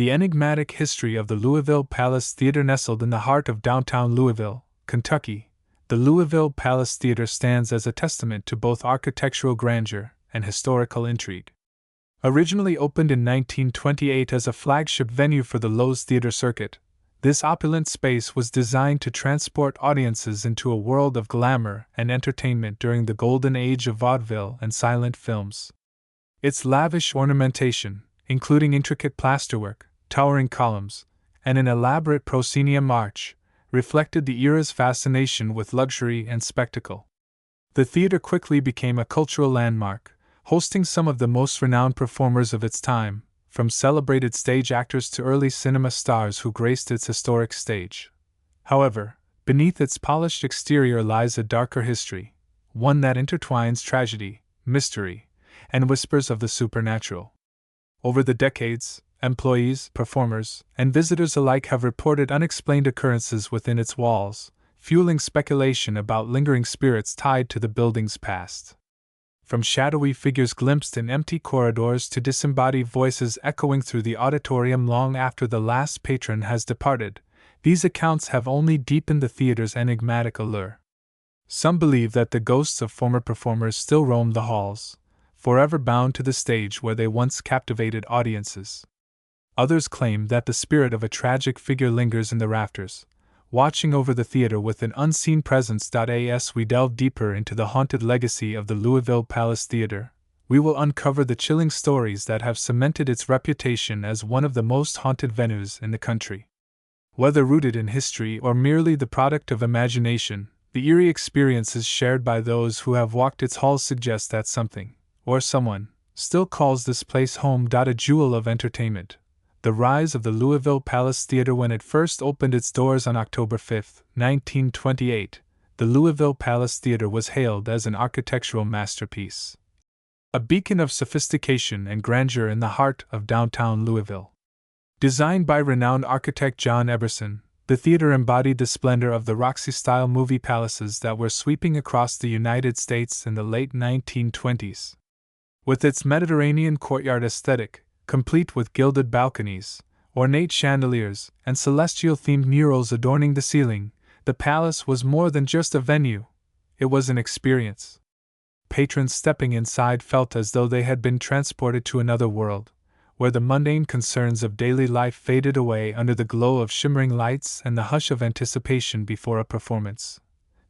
The enigmatic history of the Louisville Palace Theatre. Nestled in the heart of downtown Louisville, Kentucky, the Louisville Palace Theatre stands as a testament to both architectural grandeur and historical intrigue. Originally opened in 1928 as a flagship venue for the Loew's theater circuit, this opulent space was designed to transport audiences into a world of glamour and entertainment during the golden age of vaudeville and silent films. Its lavish ornamentation, including intricate plasterwork, towering columns, and an elaborate proscenium arch, reflected the era's fascination with luxury and spectacle. The theater quickly became a cultural landmark, hosting some of the most renowned performers of its time, from celebrated stage actors to early cinema stars who graced its historic stage. However, beneath its polished exterior lies a darker history, one that intertwines tragedy, mystery, and whispers of the supernatural. Over the decades, employees, performers, and visitors alike have reported unexplained occurrences within its walls, fueling speculation about lingering spirits tied to the building's past. From shadowy figures glimpsed in empty corridors to disembodied voices echoing through the auditorium long after the last patron has departed, these accounts have only deepened the theater's enigmatic allure. Some believe that the ghosts of former performers still roam the halls, forever bound to the stage where they once captivated audiences. Others claim that the spirit of a tragic figure lingers in the rafters, watching over the theater with an unseen presence. As we delve deeper into the haunted legacy of the Louisville Palace Theatre, we will uncover the chilling stories that have cemented its reputation as one of the most haunted venues in the country. Whether rooted in history or merely the product of imagination, the eerie experiences shared by those who have walked its halls suggest that something, or someone, still calls this place home. A jewel of entertainment. The rise of the Louisville Palace Theatre. When it first opened its doors on October 5, 1928, the Louisville Palace Theatre was hailed as an architectural masterpiece, a beacon of sophistication and grandeur in the heart of downtown Louisville. Designed by renowned architect John Eberson, the theater embodied the splendor of the Roxy-style movie palaces that were sweeping across the United States in the late 1920s. With its Mediterranean courtyard aesthetic, complete with gilded balconies, ornate chandeliers, and celestial-themed murals adorning the ceiling, the palace was more than just a venue. It was an experience. Patrons stepping inside felt as though they had been transported to another world, where the mundane concerns of daily life faded away under the glow of shimmering lights and the hush of anticipation before a performance.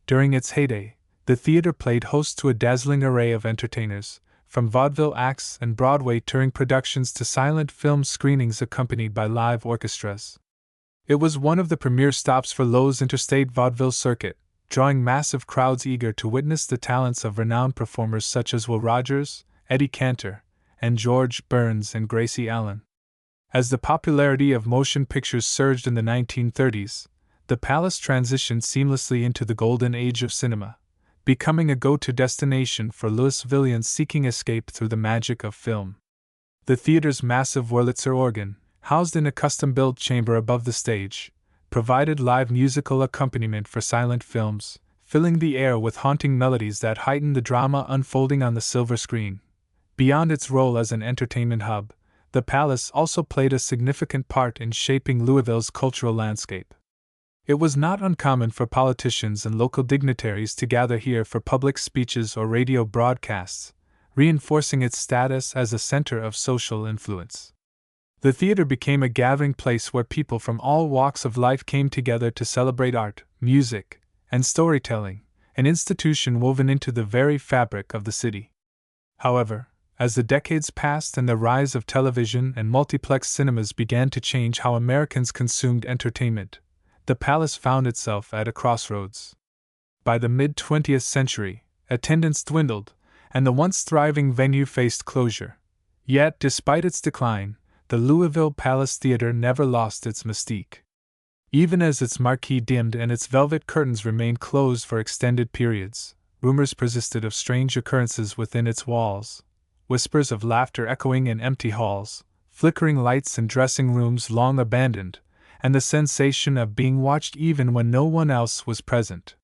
During its heyday, the theater played host to a dazzling array of entertainers, from vaudeville acts and Broadway touring productions to silent film screenings accompanied by live orchestras. It was one of the premier stops for Loew's interstate vaudeville circuit, drawing massive crowds eager to witness the talents of renowned performers such as Will Rogers, Eddie Cantor, and George Burns and Gracie Allen. As the popularity of motion pictures surged in the 1930s, the palace transitioned seamlessly into the golden age of cinema, becoming a go-to destination for Louisvillians seeking escape through the magic of film. The theater's massive Wurlitzer organ, housed in a custom-built chamber above the stage, provided live musical accompaniment for silent films, filling the air with haunting melodies that heightened the drama unfolding on the silver screen. Beyond its role as an entertainment hub, the palace also played a significant part in shaping Louisville's cultural landscape. It was not uncommon for politicians and local dignitaries to gather here for public speeches or radio broadcasts, reinforcing its status as a center of social influence. The theater became a gathering place where people from all walks of life came together to celebrate art, music, and storytelling, an institution woven into the very fabric of the city. However, as the decades passed and the rise of television and multiplex cinemas began to change how Americans consumed entertainment, the palace found itself at a crossroads. By the mid-20th century, attendance dwindled, and the once thriving venue faced closure. Yet, despite its decline, the Louisville Palace Theatre never lost its mystique. Even as its marquee dimmed and its velvet curtains remained closed for extended periods, rumors persisted of strange occurrences within its walls, whispers of laughter echoing in empty halls, flickering lights in dressing rooms long abandoned, and the sensation of being watched even when no one else was present.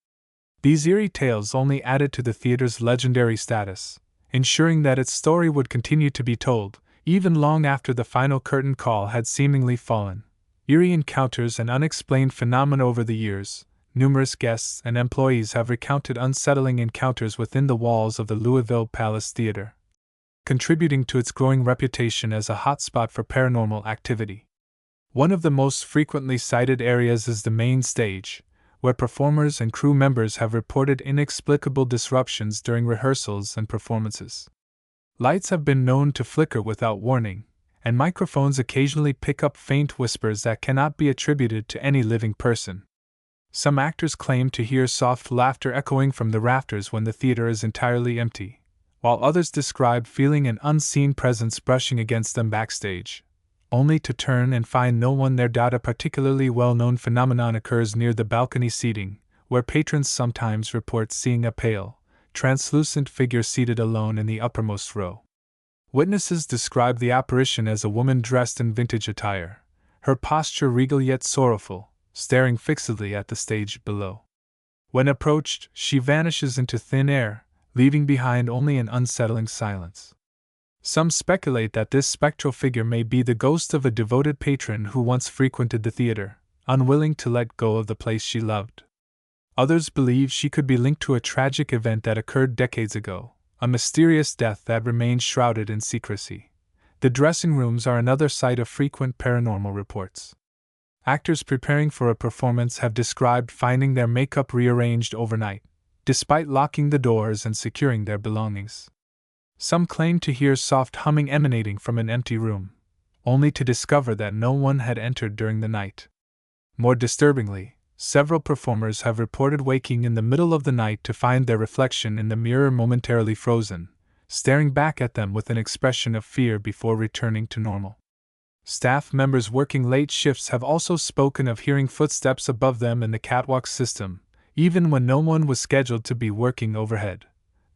These eerie tales only added to the theater's legendary status, ensuring that its story would continue to be told, even long after the final curtain call had seemingly fallen. Eerie encounters and unexplained phenomena. Over the years, numerous guests and employees have recounted unsettling encounters within the walls of the Louisville Palace Theatre, contributing to its growing reputation as a hotspot for paranormal activity. One of the most frequently cited areas is the main stage, where performers and crew members have reported inexplicable disruptions during rehearsals and performances. Lights have been known to flicker without warning, and microphones occasionally pick up faint whispers that cannot be attributed to any living person. Some actors claim to hear soft laughter echoing from the rafters when the theater is entirely empty, while others describe feeling an unseen presence brushing against them backstage, only to turn and find no one there. A particularly well-known phenomenon occurs near the balcony seating, where patrons sometimes report seeing a pale, translucent figure seated alone in the uppermost row. Witnesses describe the apparition as a woman dressed in vintage attire, her posture regal yet sorrowful, staring fixedly at the stage below. When approached, she vanishes into thin air, leaving behind only an unsettling silence. Some speculate that this spectral figure may be the ghost of a devoted patron who once frequented the theater, unwilling to let go of the place she loved. Others believe she could be linked to a tragic event that occurred decades ago, a mysterious death that remains shrouded in secrecy. The dressing rooms are another site of frequent paranormal reports. Actors preparing for a performance have described finding their makeup rearranged overnight, despite locking the doors and securing their belongings. Some claim to hear soft humming emanating from an empty room, only to discover that no one had entered during the night. More disturbingly, several performers have reported waking in the middle of the night to find their reflection in the mirror momentarily frozen, staring back at them with an expression of fear before returning to normal. Staff members working late shifts have also spoken of hearing footsteps above them in the catwalk system, even when no one was scheduled to be working overhead.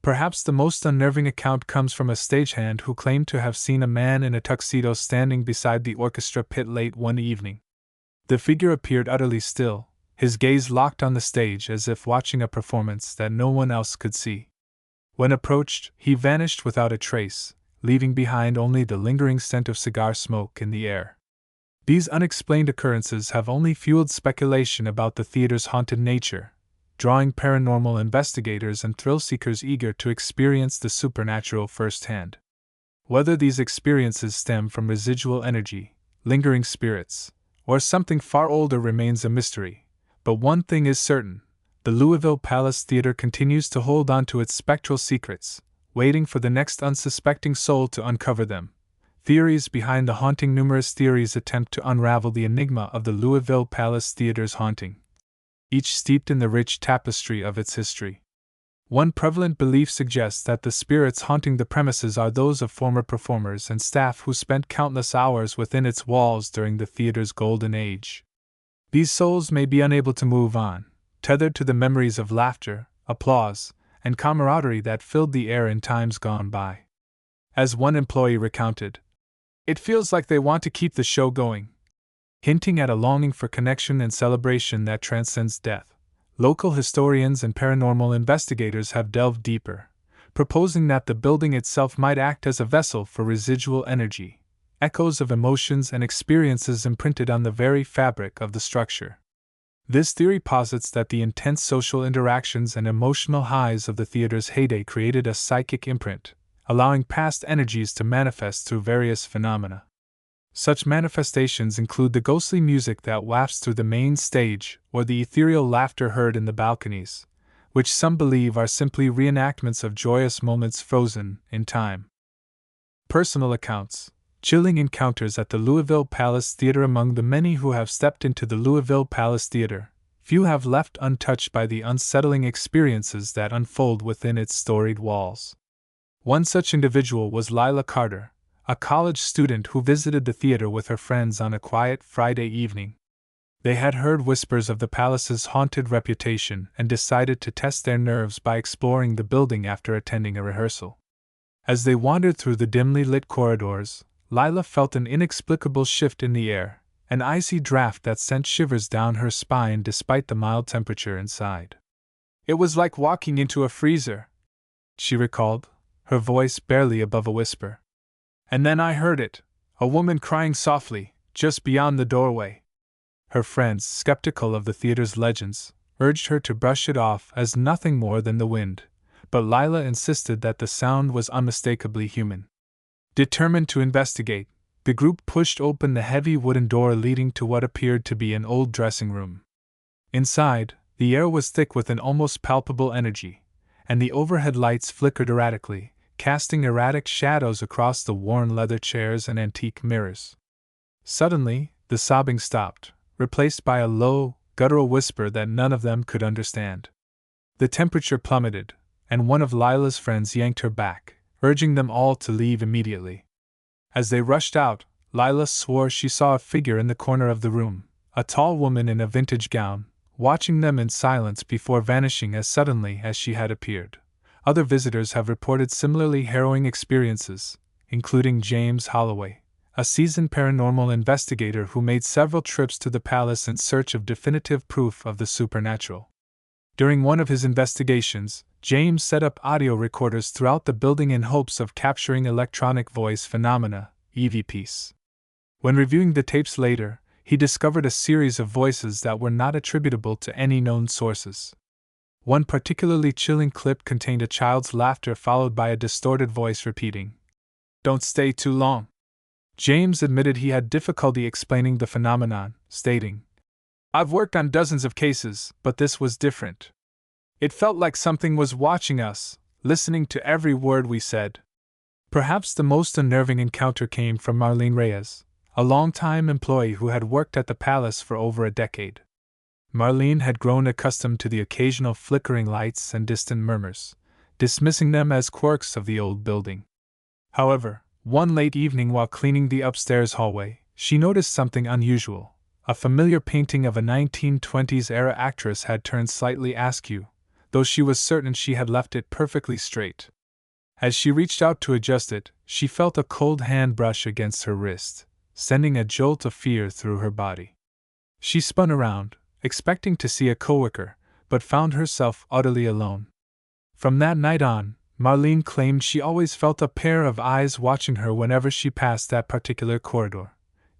Perhaps the most unnerving account comes from a stagehand who claimed to have seen a man in a tuxedo standing beside the orchestra pit late one evening. The figure appeared utterly still, his gaze locked on the stage as if watching a performance that no one else could see. When approached, he vanished without a trace, leaving behind only the lingering scent of cigar smoke in the air. These unexplained occurrences have only fueled speculation about the theater's haunted nature, drawing paranormal investigators and thrill-seekers eager to experience the supernatural firsthand. Whether these experiences stem from residual energy, lingering spirits, or something far older remains a mystery, but one thing is certain: the Louisville Palace Theatre continues to hold on to its spectral secrets, waiting for the next unsuspecting soul to uncover them. Theories behind the haunting. Numerous theories attempt to unravel the enigma of the Louisville Palace Theatre's haunting, each steeped in the rich tapestry of its history. One prevalent belief suggests that the spirits haunting the premises are those of former performers and staff who spent countless hours within its walls during the theater's golden age. These souls may be unable to move on, tethered to the memories of laughter, applause, and camaraderie that filled the air in times gone by. As one employee recounted, "It feels like they want to keep the show going," hinting at a longing for connection and celebration that transcends death. Local historians and paranormal investigators have delved deeper, proposing that the building itself might act as a vessel for residual energy, echoes of emotions and experiences imprinted on the very fabric of the structure. This theory posits that the intense social interactions and emotional highs of the theater's heyday created a psychic imprint, allowing past energies to manifest through various phenomena. Such manifestations include the ghostly music that wafts through the main stage or the ethereal laughter heard in the balconies, which some believe are simply reenactments of joyous moments frozen in time. Personal accounts. Chilling encounters at the Louisville Palace Theatre. Among the many who have stepped into the Louisville Palace Theatre, few have left untouched by the unsettling experiences that unfold within its storied walls. One such individual was Lila Carter, a college student who visited the theater with her friends on a quiet Friday evening. They had heard whispers of the palace's haunted reputation and decided to test their nerves by exploring the building after attending a rehearsal. As they wandered through the dimly lit corridors, Lila felt an inexplicable shift in the air, an icy draft that sent shivers down her spine despite the mild temperature inside. "It was like walking into a freezer," she recalled, her voice barely above a whisper. And then I heard it, a woman crying softly, just beyond the doorway. Her friends, skeptical of the theater's legends, urged her to brush it off as nothing more than the wind, but Lila insisted that the sound was unmistakably human. Determined to investigate, the group pushed open the heavy wooden door leading to what appeared to be an old dressing room. Inside, the air was thick with an almost palpable energy, and the overhead lights flickered erratically, casting erratic shadows across the worn leather chairs and antique mirrors. Suddenly, the sobbing stopped, replaced by a low, guttural whisper that none of them could understand. The temperature plummeted, and one of Lila's friends yanked her back, urging them all to leave immediately. As they rushed out, Lila swore she saw a figure in the corner of the room, a tall woman in a vintage gown, watching them in silence before vanishing as suddenly as she had appeared. Other visitors have reported similarly harrowing experiences, including James Holloway, a seasoned paranormal investigator who made several trips to the palace in search of definitive proof of the supernatural. During one of his investigations, James set up audio recorders throughout the building in hopes of capturing electronic voice phenomena, EVPs. When reviewing the tapes later, he discovered a series of voices that were not attributable to any known sources. One particularly chilling clip contained a child's laughter followed by a distorted voice repeating, "Don't stay too long." James admitted he had difficulty explaining the phenomenon, stating, "I've worked on dozens of cases, but this was different. It felt like something was watching us, listening to every word we said." Perhaps the most unnerving encounter came from Marlene Reyes, a longtime employee who had worked at the palace for over a decade. Marlene had grown accustomed to the occasional flickering lights and distant murmurs, dismissing them as quirks of the old building. However, one late evening while cleaning the upstairs hallway, she noticed something unusual. A familiar painting of a 1920s-era actress had turned slightly askew, though she was certain she had left it perfectly straight. As she reached out to adjust it, she felt a cold hand brush against her wrist, sending a jolt of fear through her body. She spun around, expecting to see a coworker, but found herself utterly alone. From that night on, Marlene claimed she always felt a pair of eyes watching her whenever she passed that particular corridor.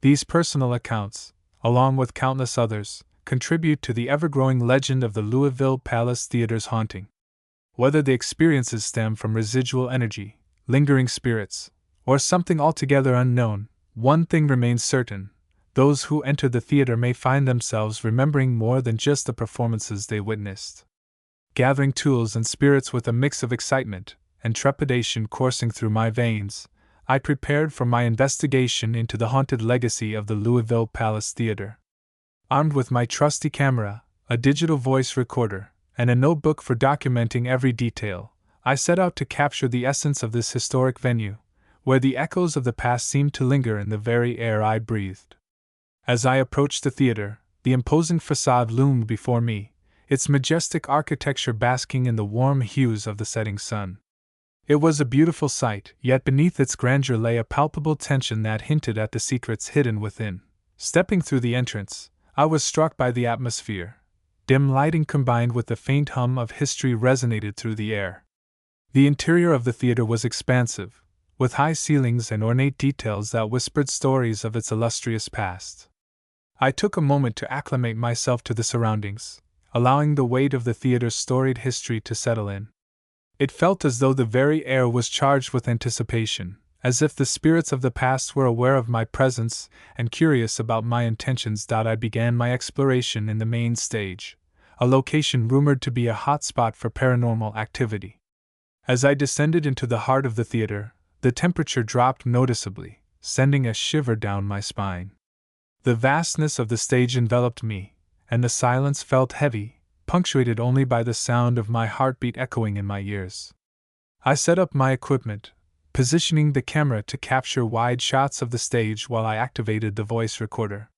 These personal accounts, along with countless others, contribute to the ever-growing legend of the Louisville Palace Theatre's haunting. Whether the experiences stem from residual energy, lingering spirits, or something altogether unknown, one thing remains certain: those who enter the theater may find themselves remembering more than just the performances they witnessed. Gathering tools and spirits with a mix of excitement and trepidation coursing through my veins, I prepared for my investigation into the haunted legacy of the Louisville Palace Theatre. Armed with my trusty camera, a digital voice recorder, and a notebook for documenting every detail, I set out to capture the essence of this historic venue, where the echoes of the past seemed to linger in the very air I breathed. As I approached the theater, the imposing facade loomed before me, its majestic architecture basking in the warm hues of the setting sun. It was a beautiful sight, yet beneath its grandeur lay a palpable tension that hinted at the secrets hidden within. Stepping through the entrance, I was struck by the atmosphere. Dim lighting combined with the faint hum of history resonated through the air. The interior of the theater was expansive, with high ceilings and ornate details that whispered stories of its illustrious past. I took a moment to acclimate myself to the surroundings, allowing the weight of the theater's storied history to settle in. It felt as though the very air was charged with anticipation, as if the spirits of the past were aware of my presence and curious about my intentions. I began my exploration in the main stage, a location rumored to be a hotspot for paranormal activity. As I descended into the heart of the theater, the temperature dropped noticeably, sending a shiver down my spine. The vastness of the stage enveloped me, and the silence felt heavy, punctuated only by the sound of my heartbeat echoing in my ears. I set up my equipment, positioning the camera to capture wide shots of the stage while I activated the voice recorder.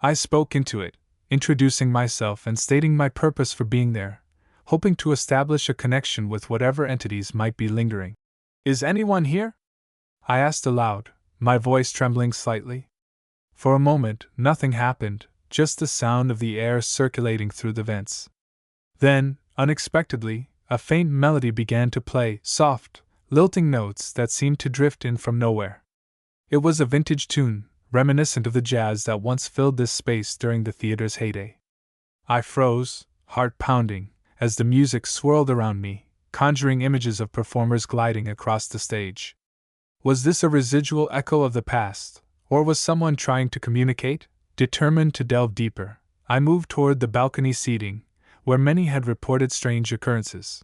I spoke into it, introducing myself and stating my purpose for being there, hoping to establish a connection with whatever entities might be lingering. "Is anyone here?" I asked aloud, my voice trembling slightly. For a moment, nothing happened, just the sound of the air circulating through the vents. Then, unexpectedly, a faint melody began to play, soft, lilting notes that seemed to drift in from nowhere. It was a vintage tune, reminiscent of the jazz that once filled this space during the theater's heyday. I froze, heart pounding, as the music swirled around me, conjuring images of performers gliding across the stage. Was this a residual echo of the past, or was someone trying to communicate? Determined to delve deeper, I moved toward the balcony seating, where many had reported strange occurrences.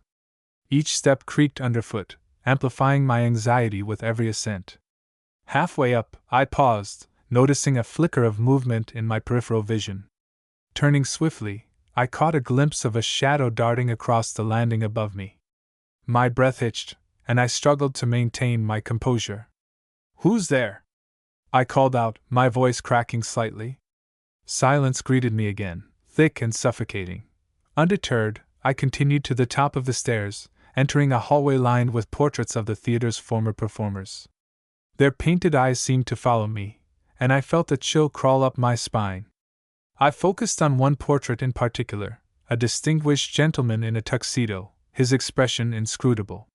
Each step creaked underfoot, amplifying my anxiety with every ascent. Halfway up, I paused, noticing a flicker of movement in my peripheral vision. Turning swiftly, I caught a glimpse of a shadow darting across the landing above me. My breath hitched, and I struggled to maintain my composure. "Who's there?" I called out, my voice cracking slightly. Silence greeted me again, thick and suffocating. Undeterred, I continued to the top of the stairs, entering a hallway lined with portraits of the theater's former performers. Their painted eyes seemed to follow me, and I felt a chill crawl up my spine. I focused on one portrait in particular, a distinguished gentleman in a tuxedo, his expression inscrutable.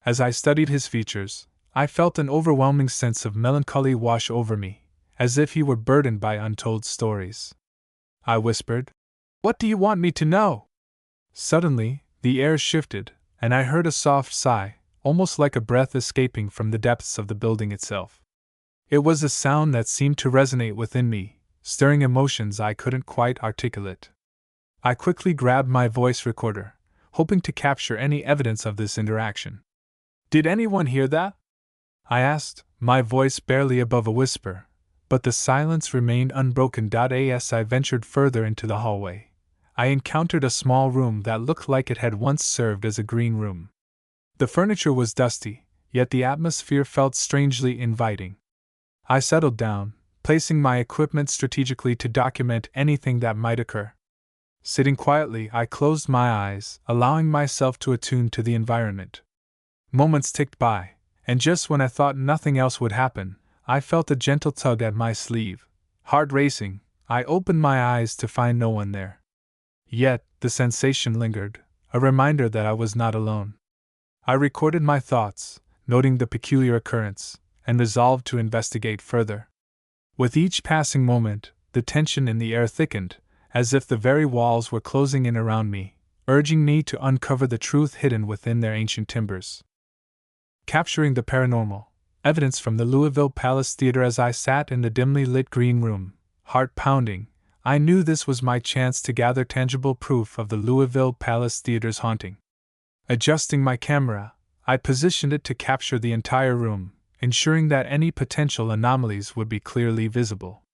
As I studied his features, I felt an overwhelming sense of melancholy wash over me, as if he were burdened by untold stories. I whispered, "What do you want me to know?" Suddenly, the air shifted, and I heard a soft sigh, almost like a breath escaping from the depths of the building itself. It was a sound that seemed to resonate within me, stirring emotions I couldn't quite articulate. I quickly grabbed my voice recorder, hoping to capture any evidence of this interaction. "Did anyone hear that?" I asked, my voice barely above a whisper, but the silence remained unbroken. As I ventured further into the hallway, I encountered a small room that looked like it had once served as a green room. The furniture was dusty, yet the atmosphere felt strangely inviting. I settled down, placing my equipment strategically to document anything that might occur. Sitting quietly, I closed my eyes, allowing myself to attune to the environment. Moments ticked by, and just when I thought nothing else would happen, I felt a gentle tug at my sleeve. Heart racing, I opened my eyes to find no one there. Yet, the sensation lingered, a reminder that I was not alone. I recorded my thoughts, noting the peculiar occurrence, and resolved to investigate further. With each passing moment, the tension in the air thickened, as if the very walls were closing in around me, urging me to uncover the truth hidden within their ancient timbers. Capturing the paranormal, evidence from the Louisville Palace Theatre. As I sat in the dimly lit green room, heart pounding, I knew this was my chance to gather tangible proof of the Louisville Palace Theatre's haunting. Adjusting my camera, I positioned it to capture the entire room, ensuring that any potential anomalies would be clearly visible.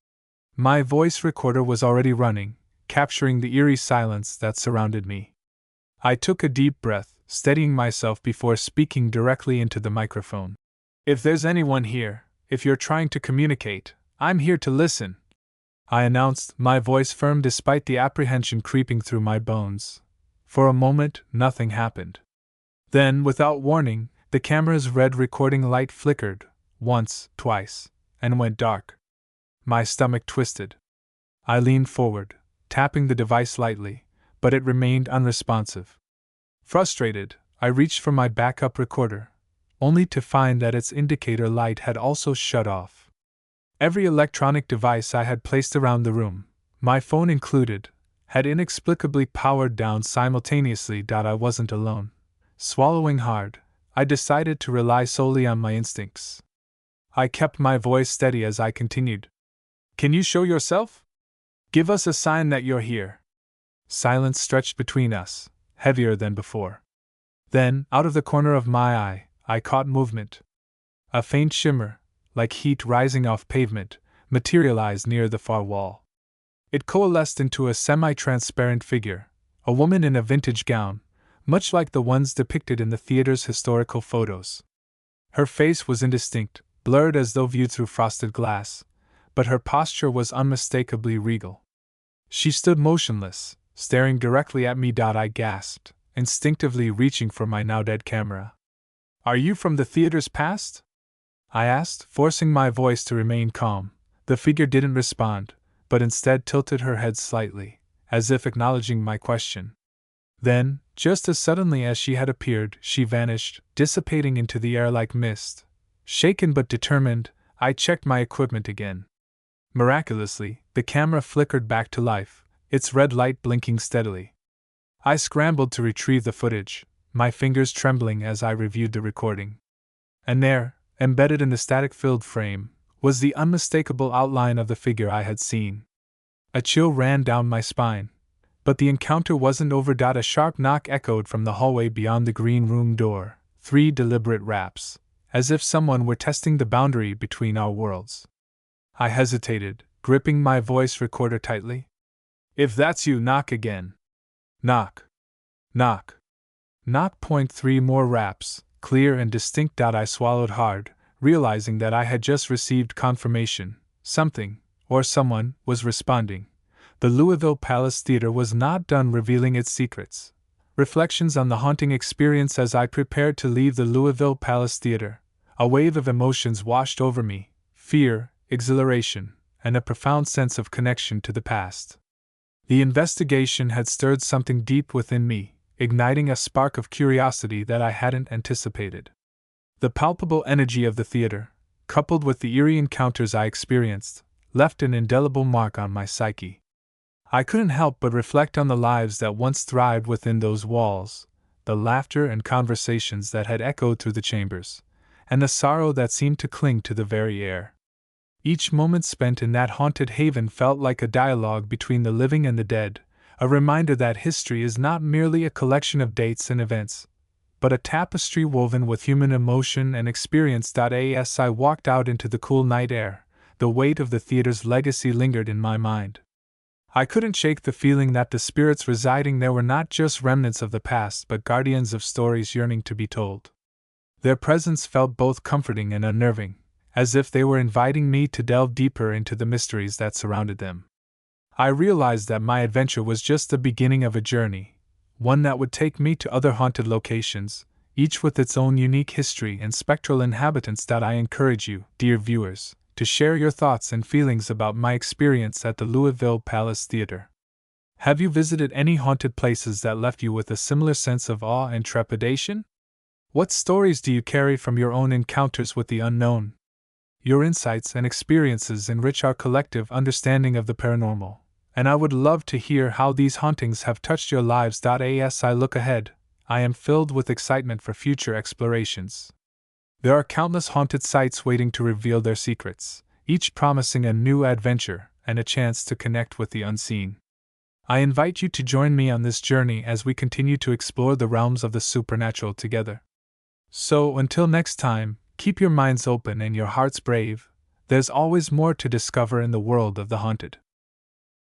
My voice recorder was already running, capturing the eerie silence that surrounded me. I took a deep breath, steadying myself before speaking directly into the microphone. "If there's anyone here, if you're trying to communicate, I'm here to listen," I announced, my voice firm despite the apprehension creeping through my bones. For a moment, nothing happened. Then, without warning, the camera's red recording light flickered, once, twice, and went dark. My stomach twisted. I leaned forward, tapping the device lightly, but it remained unresponsive. Frustrated, I reached for my backup recorder, only to find that its indicator light had also shut off. Every electronic device I had placed around the room, my phone included, had inexplicably powered down simultaneously. I wasn't alone. Swallowing hard, I decided to rely solely on my instincts. I kept my voice steady as I continued. "Can you show yourself? Give us a sign that you're here." Silence stretched between us, heavier than before. Then, out of the corner of my eye, I caught movement. A faint shimmer, like heat rising off pavement, materialized near the far wall. It coalesced into a semi-transparent figure, a woman in a vintage gown, much like the ones depicted in the theater's historical photos. Her face was indistinct, blurred as though viewed through frosted glass, but her posture was unmistakably regal. She stood motionless, staring directly at me. I gasped, instinctively reaching for my now-dead camera. "Are you from the theater's past?" I asked, forcing my voice to remain calm. The figure didn't respond, but instead tilted her head slightly, as if acknowledging my question. Then, just as suddenly as she had appeared, she vanished, dissipating into the air like mist. Shaken but determined, I checked my equipment again. Miraculously, the camera flickered back to life, its red light blinking steadily. I scrambled to retrieve the footage, my fingers trembling as I reviewed the recording. And there, embedded in the static-filled frame, was the unmistakable outline of the figure I had seen. A chill ran down my spine. But the encounter wasn't over. A sharp knock echoed from the hallway beyond the green room door, 3 deliberate raps, as if someone were testing the boundary between our worlds. I hesitated, gripping my voice recorder tightly. If that's you, knock again. Knock. Knock. Knock. 3 more raps, clear and distinct. I swallowed hard, realizing that I had just received confirmation. Something, or someone, was responding. The Louisville Palace Theatre was not done revealing its secrets. Reflections on the haunting experience. As I prepared to leave the Louisville Palace Theatre, a wave of emotions washed over me: fear, exhilaration, and a profound sense of connection to the past. The investigation had stirred something deep within me, igniting a spark of curiosity that I hadn't anticipated. The palpable energy of the theater, coupled with the eerie encounters I experienced, left an indelible mark on my psyche. I couldn't help but reflect on the lives that once thrived within those walls, the laughter and conversations that had echoed through the chambers, and the sorrow that seemed to cling to the very air. Each moment spent in that haunted haven felt like a dialogue between the living and the dead, a reminder that history is not merely a collection of dates and events, but a tapestry woven with human emotion and experience. As I walked out into the cool night air, the weight of the theater's legacy lingered in my mind. I couldn't shake the feeling that the spirits residing there were not just remnants of the past but guardians of stories yearning to be told. Their presence felt both comforting and unnerving, as if they were inviting me to delve deeper into the mysteries that surrounded them. I realized that my adventure was just the beginning of a journey, one that would take me to other haunted locations, each with its own unique history and spectral inhabitants. I encourage you, dear viewers, to share your thoughts and feelings about my experience at the Louisville Palace Theatre. Have you visited any haunted places that left you with a similar sense of awe and trepidation? What stories do you carry from your own encounters with the unknown? Your insights and experiences enrich our collective understanding of the paranormal, and I would love to hear how these hauntings have touched your lives. As I look ahead, I am filled with excitement for future explorations. There are countless haunted sites waiting to reveal their secrets, each promising a new adventure and a chance to connect with the unseen. I invite you to join me on this journey as we continue to explore the realms of the supernatural together. So, until next time, keep your minds open and your hearts brave. There's always more to discover in the world of the haunted.